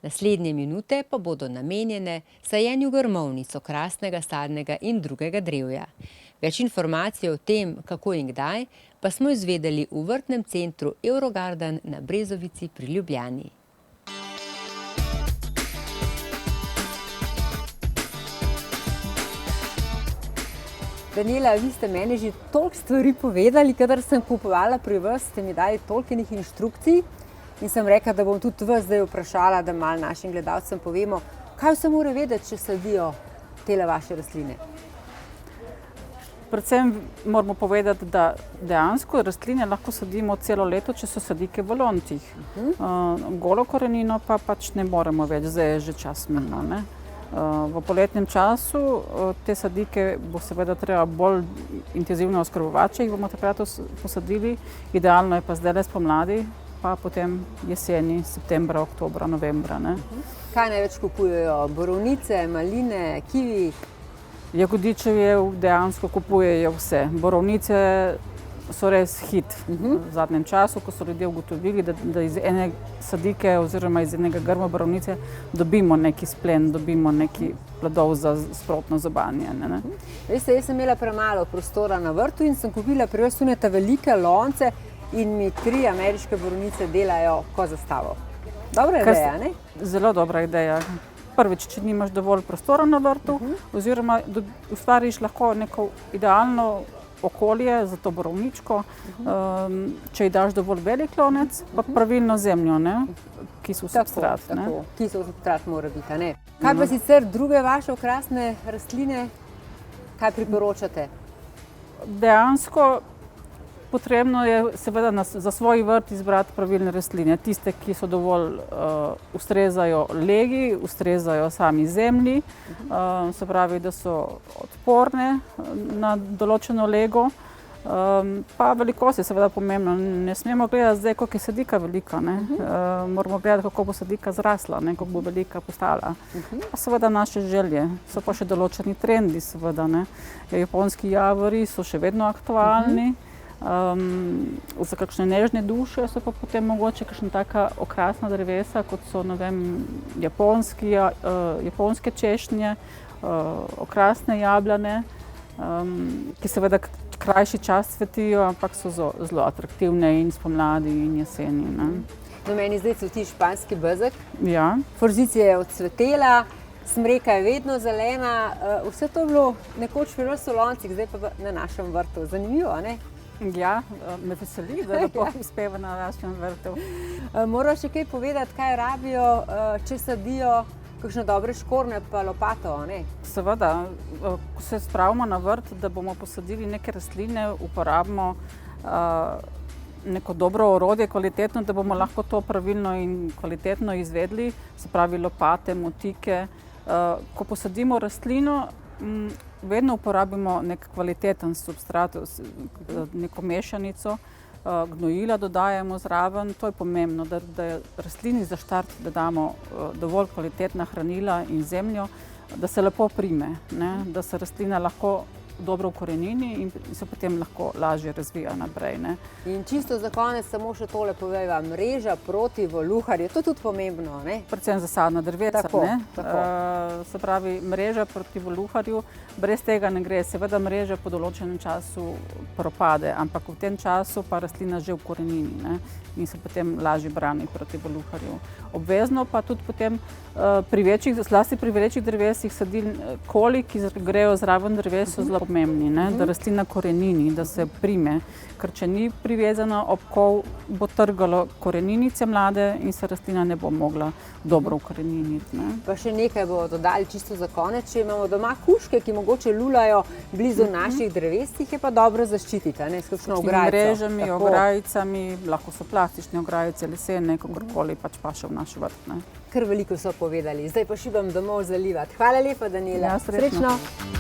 Naslednje minute pa bodo namenjene sajenju grmovnic okrasnega sadnega in drugega drevja. Več informacij o tem, kako in kdaj, pa smo izvedeli v vrtnem centru Eurogarden na Brezovici pri Ljubljani. Daniela, vi ste meni že toliko stvari povedali, kadar sem kupovala pri vas, ste mi dali toliko inštrukcij in sem rekla, da bom tudi vas zdaj vprašala, da malo našim gledalcem povemo, kaj vse mora vedeti, če sadijo tele vaše rastline. Predvsem moramo povedati, da dejansko rastline lahko sadimo celo leto, če so sadike v loncih. Golo korenino pa pač ne moremo več, zdaj je že čas mimo, ne. V poletnem času te sadike bo seveda treba bolj intenzivno oskrbovati, če jih bomo takrat posadili. Idealno je pa zdaj spomladi, pa potem jeseni, septembra, oktobra, novembra, ne. Kaj največ kupujejo? Borovnice, maline, kivi? Jagodičevje dejansko kupujejo vse. Borovnice so res hit v zadnjem času, ko so ljudje ugotovili, da iz ene sadike oziroma iz enega grma borovnice dobimo neki splen, dobimo neki plodov za sprotno zobanje. Veste, jaz sem imela premalo prostora na vrtu in sem kupila pri vas ta velike lonce in mi 3 ameriške borovnice delajo kot zastavo. Dobra ideja, ne? Zelo dobra ideja. Prvič, če nimaš dovolj prostora na vrtu, oziroma ustvariš lahko neko idealno okolje za to borovničko, če ji daš dovolj velik lonec, pa pravilno zemljo, ne, kisel substrat. Tako, kisel substrat mora biti, ne. Kaj pa sicer druge vaše okrasne rastline, kaj priporočate? Dejansko potrebno je seveda za svoj vrt izbrati pravilne rastline, tiste, ki so dovolj ustrezajo legi, ustrezajo sami zemlji, se pravi, da so odporne na določeno lego. Pa velikost je seveda pomembna, ne smemo gledati zdaj, koliko je sadika velika, ne. Moramo gledati, kako bo sadika zrasla, ne, kako bo velika postala. Pa seveda naše želje, so pa še določeni trendi seveda, ne. Japonski javori so še vedno aktualni. Za kakšne nežne duše so pa potem mogoče kakšna taka okrasna drevesa, kot so, ne vem, japonske češnje, okrasne jabljane, ki seveda krajši čas cvetijo, ampak so zelo atraktivne in spomladi in jeseni, ne. No, meni zdaj cveti španski bezeg. Ja. Forzicija je odcvetela, smreka je vedno zelena, vse to je bilo nekoč pri nas v loncih, zdaj pa na našem vrtu. Zanimivo, ne? Ja, me veseli, da to uspeva na našem vrtu. Moraš še kaj povedati, kaj rabijo, če sadijo kakšne dobre škornje pa lopato, ne? Seveda, ko se spravimo na vrt, da bomo posadili neke rastline, uporabimo neko dobro orodje, kvalitetno, da bomo lahko to pravilno in kvalitetno izvedli, se pravi lopate, motike. Ko posadimo rastlino, vedno uporabimo nek kvaliteten substrat, neko mešanico, gnojila dodajamo zraven. To je pomembno, da rastlini za štart dodamo dovolj kvalitetna hranila in zemljo, da se lepo prime, ne, da se rastlina lahko dobro ukorenini in se potem lahko lažje razvija naprej, ne. In čisto za konec samo še tole povejva, mreža proti voluharju, to je tudi pomembno, ne? Predvsem za sadna drevesa, ne. Tako. Se pravi, mreža proti voluharju, brez tega ne gre. Seveda mreža po določenem času propade, ampak v tem času pa rastlina že ukorenini, ne, in se potem lažje brani proti voluharju. Obvezno pa tudi potem zlasti pri večjih drevesih koli, ki grejo zraven dreves, so zelo pomembni, ne, da rastlina korenini, da se prime. Ker če ni privezana ob kol, bo trgalo koreninice mlade in se rastlina ne bo mogla dobro ukoreniniti, ne. Pa še nekaj bomo dodali čisto za konec, če imamo doma kužke, ki mogoče lulajo blizu naših dreves, jih je pa dobro zaščititi, ne, s kakšno ograjico. Mrežami, ograjicami, lahko so plastične ograjice, lesene, kakorkoli pač paše v naš vrt, ne. Kar veliko so povedali, zdaj pa šibam domov zalivati. Hvala lepa, Daniela. Ja, srečno. Srečno.